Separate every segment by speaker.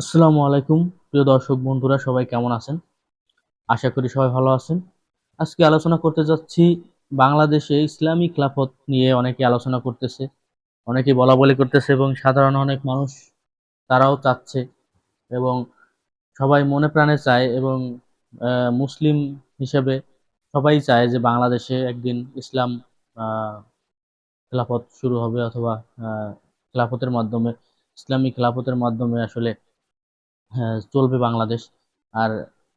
Speaker 1: আসসালামু আলাইকুম। প্রিয় দর্শক বন্ধুরা, সবাই কেমন আছেন? আশা করি সবাই ভালো আছেন। আজকে আলোচনা করতে যাচ্ছি বাংলাদেশে ইসলামী খিলাফত নিয়ে। অনেকে আলোচনা করতেছে, অনেকে বলাবলি করতেছে এবং সাধারণ অনেক মানুষ তারাও চাচ্ছে এবং সবাই মনে প্রাণে চায় এবং মুসলিম হিসেবে সবাই চায় যে বাংলাদেশে একদিন ইসলাম আহ, খিলাফত শুরু হবে, অথবা আহ, খিলাফতের মাধ্যমে, ইসলামী খিলাফতের মাধ্যমে আসলে হ্যাঁ, চলবে বাংলাদেশ। আর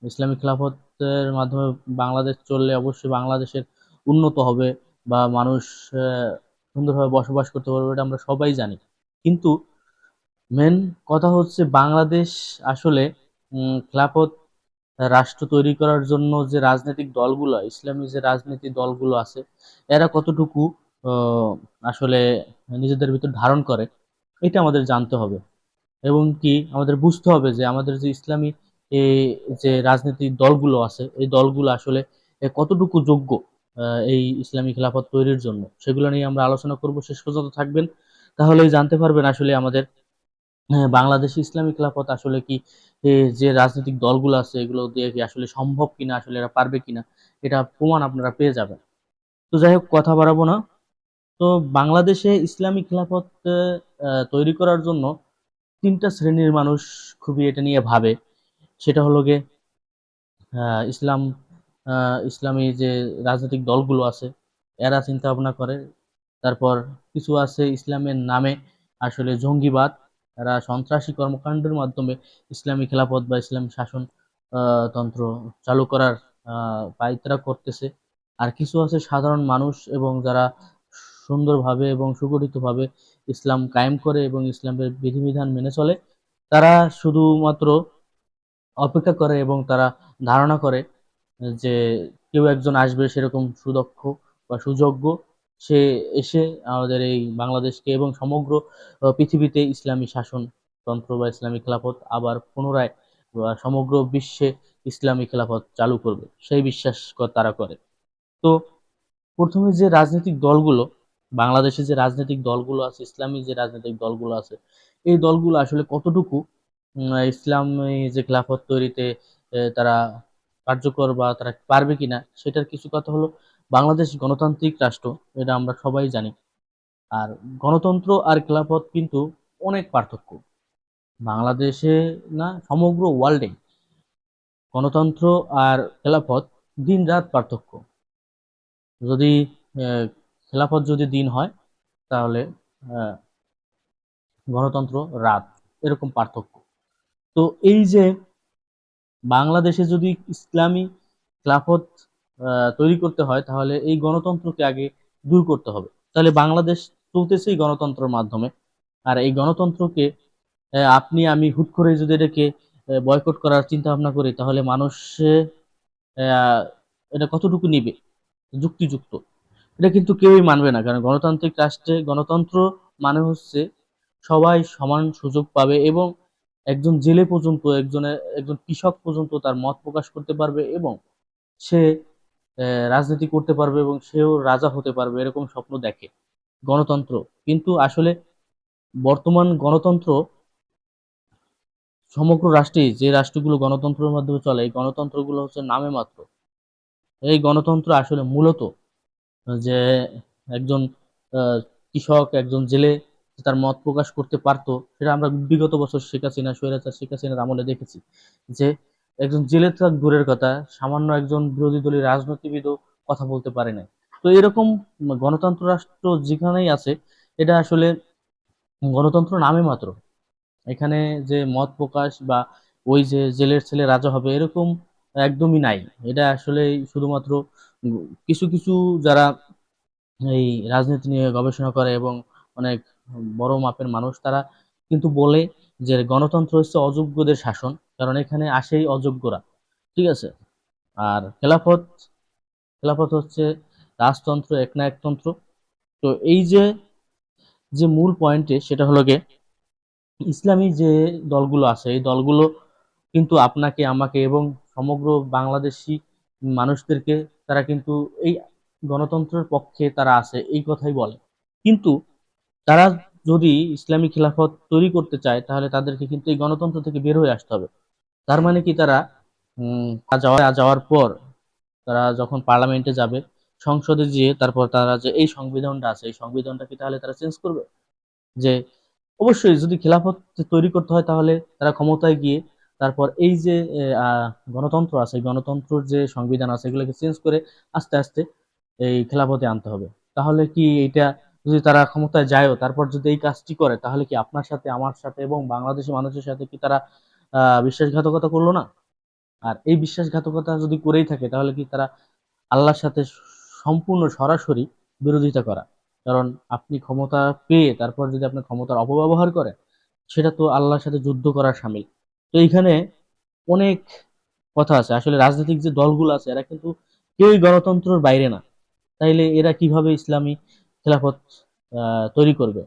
Speaker 1: ইসলামিক খিলাফতের মাধ্যমে বাংলাদেশ চললে অবশ্যই বাংলাদেশের উন্নত হবে বা মানুষ আহ, সুন্দরভাবে বসবাস করতে পারবে, এটা আমরা সবাই জানি। কিন্তু মেন কথা হচ্ছে বাংলাদেশ আসলে খিলাফত রাষ্ট্র তৈরি করার জন্য যে রাজনৈতিক দলগুলো, ইসলামী যে রাজনৈতিক দলগুলো আছে, এরা কতটুকু আহ, আসলে নিজেদের ভিতর ধারণ করে, এটা আমাদের জানতে হবে। এবং কি আমাদের বুঝতে হবে যে আমাদের যে ইসলামী এ, যে রাজনৈতিক দলগুলো আছে, এই দলগুলো আসলে কতটুকু যোগ্য এই ইসলামী খেলাফত তৈরির জন্য, সেগুলো নিয়ে আমরা আলোচনা করব। শেষ পর্যন্ত থাকবেন, তাহলেই জানতে পারবেন আসলে আমাদের বাংলাদেশে ইসলামী খেলাফত আসলে কি যে রাজনৈতিক দলগুলো আছে এগুলো দিয়ে কি আসলে সম্ভব কিনা, আসলে এরা পারবে কিনা, এটা প্রমাণ আপনারা পেয়ে যাবেন। তো যাই হোক, কথা বাড়াবো না। তো বাংলাদেশে ইসলামী খেলাফত তৈরি করার জন্য তিনটা শ্রেণীর মানুষ খুবই এটা নিয়ে ভাবে। সেটা হলো গিয়ে ইসলাম, ইসলামী যে রাজনৈতিক দলগুলো আছে এরা চিন্তা ভাবনা করে। তারপর কিছু আছে ইসলামের নামে আসলে জঙ্গিবাদ, এরা সন্ত্রাসী কর্মকাণ্ডের মাধ্যমে ইসলামী খেলাফত বা ইসলামী শাসন তন্ত্র চালু করার পায়তারা করতেছে। আর কিছু আছে সাধারণ মানুষ এবং যারা সুন্দরভাবে এবং সুগঠিতভাবে ইসলাম কায়েম করে এবং ইসলামের বিধিবিধান মেনে চলে। তারা শুধুমাত্র অপেক্ষা করে এবং তারা ধারণা করে যে কেউ একজন আসবে সেরকম সুদক্ষ বা সুযোগ্য, সে এসে আমাদের এই বাংলাদেশকে এবং সমগ্র পৃথিবীতে ইসলামী শাসনতন্ত্র বা ইসলামী খেলাফত আবার পুনরায় বা সমগ্র বিশ্বে ইসলামী খেলাফত চালু করবে, সেই বিশ্বাস তারা করে। তো প্রথমে যে রাজনৈতিক দলগুলো, বাংলাদেশে যে রাজনৈতিক দলগুলো আছে, ইসলামী যে রাজনৈতিক দলগুলো আছে, এই দলগুলো আসলে কতটুকু ইসলামী যে খেলাফত তৈরিতে তারা কার্যকর বা তারা পারবে কিনা, সেটার কিছু কথা হলো বাংলাদেশ গণতান্ত্রিক রাষ্ট্র, এটা আমরা সবাই জানি। আর গণতন্ত্র আর খেলাফত কিন্তু অনেক পার্থক্য। বাংলাদেশে না, সমগ্র ওয়ার্ল্ডে গণতন্ত্র আর খেলাফত দিন রাত পার্থক্য। যদি আহ, খেলাফত যদি দিন হয়, তাহলে আহ, গণতন্ত্র রাত, এরকম পার্থক্য। তো এই যে বাংলাদেশে যদি ইসলামী খেলাফত তৈরি করতে হয়, তাহলে এই গণতন্ত্রকে আগে দূর করতে হবে। তাহলে বাংলাদেশ চলতেছে এই গণতন্ত্রের মাধ্যমে। আর এই গণতন্ত্রকে আপনি আমি হুট করে যদি এটাকে বয়কট করার চিন্তা ভাবনা করি, তাহলে মানুষ আহ, এটা কতটুকু নিবে যুক্তিযুক্ত, এটা কিন্তু কেউই মানবে না। কারণ গণতান্ত্রিক রাষ্ট্রে গণতন্ত্র মানে হচ্ছে সবাই সমান সুযোগ পাবে এবং একজন জেলে পর্যন্ত, একজন কৃষক পর্যন্ত তার মত প্রকাশ করতে পারবে এবং সে রাজনীতি করতে পারবে এবং সেও রাজা হতে পারবে, এরকম স্বপ্ন দেখে গণতন্ত্র। কিন্তু আসলে বর্তমান গণতন্ত্র সমগ্র রাষ্ট্রে, যে রাষ্ট্রগুলো গণতন্ত্রের মাধ্যমে চলে, এই গণতন্ত্রগুলো হচ্ছে নামে মাত্র। এই গণতন্ত্র আসলে মূলত যে একজন আহ, কৃষক, একজন জেলে তার মত প্রকাশ করতে পারতো, সেটা আমরা বিগত বছর শেখ হাসিনা, স্বৈরাচার শেখ হাসিনার আমলে দেখেছি যে একজন জেলে তো দূরের কথা, সামান্য একজন বিরোধী দলীয় রাজনীতিবিদও কথা বলতে পারে না। তো এরকম গণতন্ত্র রাষ্ট্র যেখানেই আছে, এটা আসলে গণতন্ত্র নামে মাত্র। এখানে যে মত প্রকাশ বা ওই যে জেলের ছেলে রাজা হবে, এরকম একদমই নাই। এটা আসলে শুধুমাত্র কিছু কিছু যারা এই রাজনীতি নিয়ে গবেষণা করে এবং অনেক বড় মাপের মানুষ, তারা কিন্তু বলে যে গণতন্ত্র হচ্ছে অযোগ্যদের শাসন, কারণ এখানে আসেই অযোগ্যরা। ঠিক আছে। আর খেলাফত, খেলাফত হচ্ছে রাজতন্ত্র, একনায়কতন্ত্র। তো এই যে যে মূল পয়েন্টে, সেটা হলো গিয়ে ইসলামী যে দলগুলো আছে, এই দলগুলো কিন্তু আপনাকে আমাকে এবং সমগ্র বাংলাদেশি মানুষদেরকে, তারা কিন্তু এই গণতন্ত্রের পক্ষে তারা আছে এই কথাই বলে। কিন্তু তারা যদি ইসলামী খিলাফত তৈরি করতে চায় তাহলে তাদেরকে কিন্তু এই গণতন্ত্র থেকে বের হয়ে আসতে হবে। তার মানে কি তারা যাওয়ার পর তারা যখন পার্লামেন্টে যাবে, সংসদে গিয়ে তারপর তারা যে এই সংবিধানটা আছে এই সংবিধানটা কি তাহলে তারা চেঞ্জ করবে? যে অবশ্যই যদি খিলাফত তৈরি করতে হয় তাহলে তারা ক্ষমতায় গিয়ে তারপর এই যে গণতন্ত্র আছে এই গণতন্ত্রের যে সংবিধান আছে এগুলোকে চেঞ্জ করে আস্তে আস্তে এই খেলাফতে আনতে হবে। তাহলে কি এটা যদি তারা ক্ষমতায় যায়ও তারপর যদি এই কাজটি করে তাহলে কি আপনার সাথে আমার সাথে এবং বাংলাদেশি মানুষের সাথে কি তারা বিশ্বাসঘাতকতা করলো না? আর এই বিশ্বাসঘাতকতা যদি করেই থাকে তাহলে কি তারা আল্লাহর সাথে সম্পূর্ণ সরাসরি বিরোধিতা করা। কারণ আপনি ক্ষমতা পেয়ে তারপর যদি আপনি ক্ষমতার অপব্যবহার করেন সেটা তো আল্লাহর সাথে যুদ্ধ করার শামিল। তো এইখানে অনেক কথা আছে। আসলে রাজনৈতিক যে দলগুলো আছে এরা কিন্তু কেউই গণতন্ত্রের বাইরে না। তাইলে এরা কিভাবে ইসলামী খেলাফত তৈরি করবে?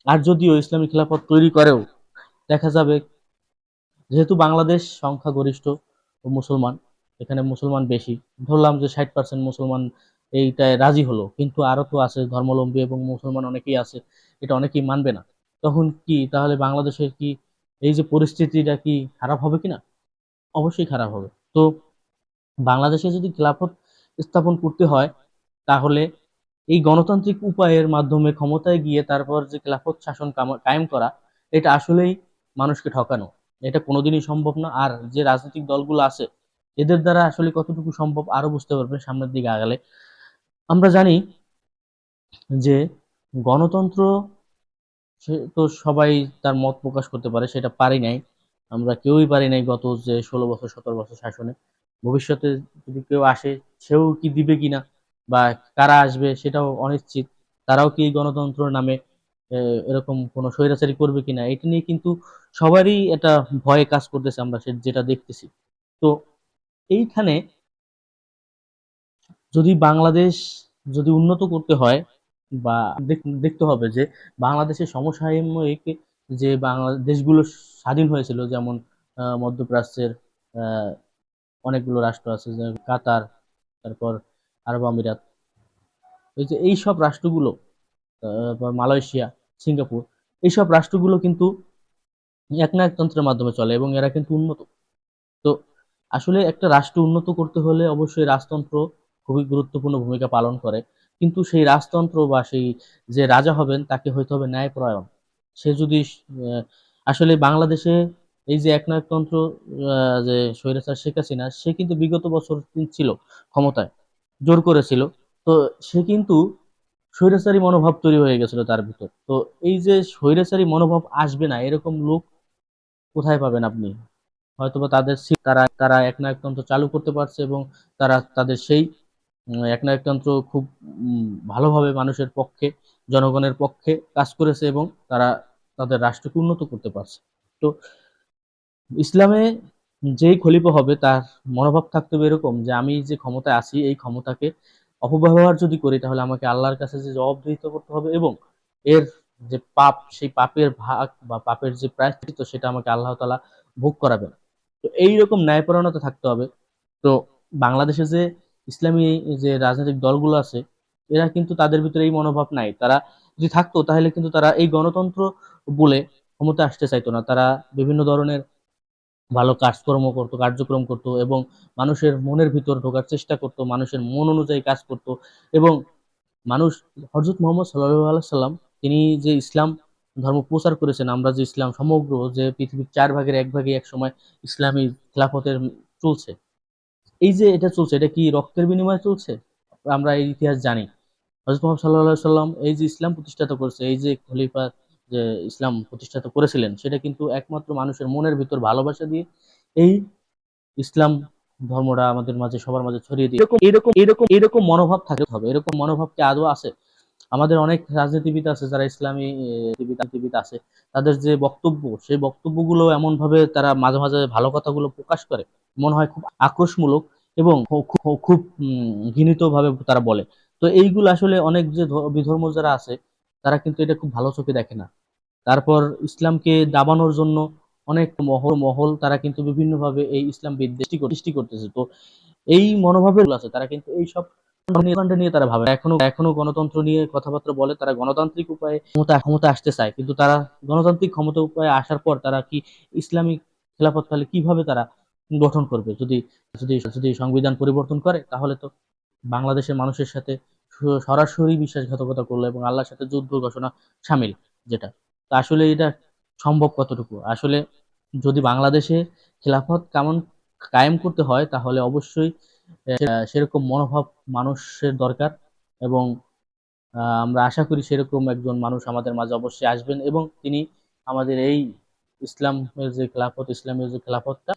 Speaker 1: আর যদিও ইসলামী খেলাফত তৈরি করেও দেখা যাবে, যেহেতু বাংলাদেশ সংখ্যাগরিষ্ঠ ও মুসলমান, এখানে মুসলমান বেশি, ধরলাম যে 60% মুসলমান এইটায় রাজি হলো, কিন্তু আরো তো আছে ধর্মাবলম্বী এবং মুসলমান অনেকেই আছে, এটা অনেকেই মানবে না। তখন কি তাহলে বাংলাদেশের কি এই যে পরিস্থিতিটা কি খারাপ হবে কিনা? অবশ্যই খারাপ হবে। তো বাংলাদেশে যদি খেলাফত স্থাপন করতে হয় তাহলে এই গণতান্ত্রিক উপায়ের মাধ্যমে ক্ষমতায় গিয়ে তারপর যে খেলাফত শাসন কায়েম করা, এটা আসলেই মানুষকে ঠকানো। এটা কোনোদিনই সম্ভব না। আর যে রাজনৈতিক দলগুলো আছে এদের দ্বারা আসলে কতটুকু সম্ভব আরো বুঝতে পারবে সামনের দিকে আগালে। আমরা জানি যে গণতন্ত্র, সে তো সবাই তার মত প্রকাশ করতে পারে, সেটা পারি নাই, আমরা কেউই পারি নাই গত যে 16 বছর 17 বছর শাসনে। ভবিষ্যতে যদি কেউ আসে সেও কি দিবে কিনা বা কারা আসবে সেটাও অনিশ্চিত। তারাও কি এই গণতন্ত্রের নামে এরকম কোনো স্বৈরাচারী করবে কিনা এটা নিয়ে কিন্তু সবারই একটা ভয়ে কাজ করতেছে, আমরা যেটা দেখতেছি। তো এইখানে যদি বাংলাদেশ যদি উন্নত করতে হয় বা দেখতে হবে যে বাংলাদেশের সমসাময়িক যে দেশগুলো স্বাধীন হয়েছিল, যেমন মধ্যপ্রাচ্যের আহ, অনেকগুলো রাষ্ট্র আছে, যেমন কাতার, তারপর আরব আমিরাত, এই যে এইসব রাষ্ট্রগুলো, বা মালয়েশিয়া, সিঙ্গাপুর, এইসব রাষ্ট্রগুলো কিন্তু একনায়কতন্ত্রের মাধ্যমে চলে এবং এরা কিন্তু উন্নত। তো আসলে একটা রাষ্ট্র উন্নত করতে হলে অবশ্যই রাজতন্ত্র খুবই গুরুত্বপূর্ণ ভূমিকা পালন করে। কিন্তু সেই রাজতন্ত্র বা সেই যে রাজা হবেন তাকে হইতে হবে ন্যায়পরায়ণ। সে যদি আহ, আসলে বাংলাদেশে এই যে একনায়কতন্ত্র, যে স্বৈরাচার শেখ হাসিনা সে কিন্তু বিগত বছর ছিল ক্ষমতায়, জোর করেছিল। তো সে কিন্তু স্বৈরাচারী মনোভাব তৈরি হয়ে গেছিল তার ভিতর। তো এই যে স্বৈরাচারী মনোভাব আসবে না এরকম লোক কোথায় পাবেন আপনি? হয়তোবা তাদের তারা তারা একনায়কতন্ত্র চালু করতে পারছে এবং তারা তাদের সেই একনায়কতন্ত্র খুব ভালোভাবে মানুষের পক্ষে, জনগণের পক্ষে কাজ করেছে এবং তারা তাদের রাষ্ট্রকে উন্নত করতে পারছে। তো ইসলামে যেই খলিফা হবে তার মনোভাব থাকতে হবে এরকম যে আমি যে ক্ষমতায় আছি এই ক্ষমতাকে অপব্যবহার যদি করি তাহলে আমাকে আল্লাহর কাছে যে জবাবদিহিত করতে হবে এবং এর যে পাপ সেই পাপের ভাগ বা পাপের যে প্রায়শ্চিত্ত সেটা আমাকে আল্লাহ তাআলা ভোগ করাবেন। তো এইরকম ন্যায়পরায়ণতা থাকতে হবে। তো বাংলাদেশে যে ইসলামী যে রাজনৈতিক দলগুলো আছে এরা কিন্তু তাদের ভিতরে এই মনোভাব নাই। তারা যদি থাকতো তাহলে কিন্তু তারা এই গণতন্ত্র বলে ক্ষমতা আসতে চাইতো না। তারা বিভিন্ন ধরনের ভালো কাজকর্ম করতো, কার্যক্রম করতো এবং মানুষের মনের ভিতর ঢোকার চেষ্টা করতো, মানুষের মন অনুযায়ী কাজ করতো এবং মানুষ, হযরত মুহাম্মদ সাল্লাল্লাহু আলাইহি সাল্লাম তিনি যে ইসলাম ধর্ম প্রচার করেছেন, আমরা যে ইসলাম সমগ্র যে পৃথিবীর 4 ভাগের 1 ভাগে এক সময় ইসলামী খেলাফতের চলছে, এই যে এটা চলছে এটা কি রক্তের বিনিময়ে চলছে? আমরা এই ইতিহাস জানি। হযরত মুহাম্মদ সাল্লাল্লাহু আলাইহি সাল্লাম এই যে ইসলাম প্রতিষ্ঠাতা করেছে, এই যে খলিফা যে ইসলাম প্রতিষ্ঠাতা করেছিলেন সেটা কিন্তু একমাত্র মানুষের মনের ভিতর ভালোবাসা দিয়ে এই ইসলাম ধর্মটা আমাদের মাঝে সবার মাঝে ছড়িয়ে দিয়ে এরকম মনোভাব থাকতে হবে। এরকম মনোভাব কি আদৌ আছে? আমাদের অনেক রাজনীতিবিদ আছে যারা ইসলামী রাজনীতিবিদ আছে, তাদের যে বক্তব্য সেই বক্তব্যগুলো এমন ভাবে তারা মাঝে মাঝে ভালো কথাগুলো প্রকাশ করে, মনে হয় খুব আক্রোশমূলক এবং খুব ঘৃণিত ভাবে তারা বলে। তো এইগুলো আসলে অনেক যে বিধর্ম যারা আছে তারা কিন্তু এটা খুব ভালো চোখে দেখে না। তারপর ইসলামকে দাবানোর জন্য অনেক মহল তারা কিন্তু বিভিন্ন ভাবে এই ইসলাম বিদ্বেষ সৃষ্টি করতেছে। তো এই মনোভাবের আছে তারা কিন্তু এই সব গণতন্ত্র নিয়ে তারা ভাবে না। এখনো এখনো গণতন্ত্র নিয়ে কথাবার্তা বলে, তারা গণতান্ত্রিক উপায়ে ক্ষমতা আসতে চায়, কিন্তু তারা গণতান্ত্রিক ক্ষমতা উপায়ে আসার পর তারা কি ইসলামিক খেলাফত তাহলে কিভাবে তারা গঠন করবে? যদি যদি যদি সংবিধান পরিবর্তন করে, তাহলে তো বাংলাদেশের মানুষের সাথে সরাসরি বিশ্বাসঘাতকতা করলো এবং আল্লাহর সাথে যুদ্ধ ঘোষণা শামিল, যেটা তা আসলে এটা সম্ভব কতটুকু? আসলে যদি বাংলাদেশে খেলাফত কেমন কায়েম করতে হয়, তাহলে অবশ্যই সেরকম মনোভাব মানুষের দরকার, এবং আমরা আশা করি সেরকম একজন মানুষ আমাদের মাঝে অবশ্যই আসবেন, এবং তিনি আমাদের এই ইসলামের যে খেলাফতটা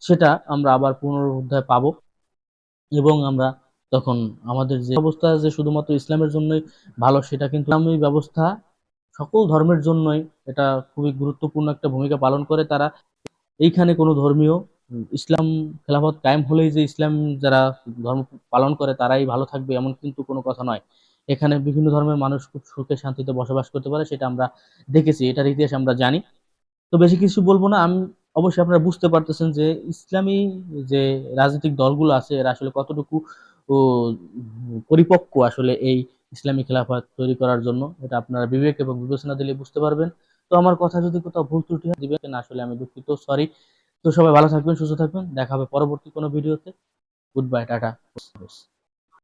Speaker 1: সেটা আমরা আবার পুনরুদ্ধার পাবো, এবং আমরা তখন আমাদের যে অবস্থা যে শুধুমাত্র ইসলামের জন্যই ভালো, সেটা কিন্তু ইসলামী ব্যবস্থা সকল ধর্মের জন্যই এটা খুবই গুরুত্বপূর্ণ একটা ভূমিকা পালন করে। তারা এইখানে কোনো ধর্মীয় ইসলাম খেলাফত কায়েম হলেই যে ইসলাম যারা ধর্ম পালন করে তারাই ভালো থাকবে, এমন কিন্তু কোনো কথা নয়। এখানে বিভিন্ন ধর্মের মানুষ খুব সুখে শান্তিতে বসবাস করতে পারে, সেটা আমরা দেখেছি, এটার ইতিহাস আমরা জানি। তো বেশি কিছু বলবো না আমি। অবশ্যই আপনারা বুঝতে পারতেছেন যে ইসলামী যে রাজনৈতিক দলগুলো আছে এরা আসলে কতটুকু ও পরিপক্ক আসলে এই ইসলামী খেলাফত তৈরি করার জন্য, এটা আপনারা বিবেক এবং বিবেচনা দিলে বুঝতে পারবেন। তো আমার কথা যদি কোথাও ভুল ত্রুটি হয় দিবেন, আসলে আমি দুঃখিত, সরি। তো সবাই ভালো থাকবেন, সুস্থ থাকবেন, দেখা হবে পরবর্তী কোনো ভিডিওতে। Good bye, tata.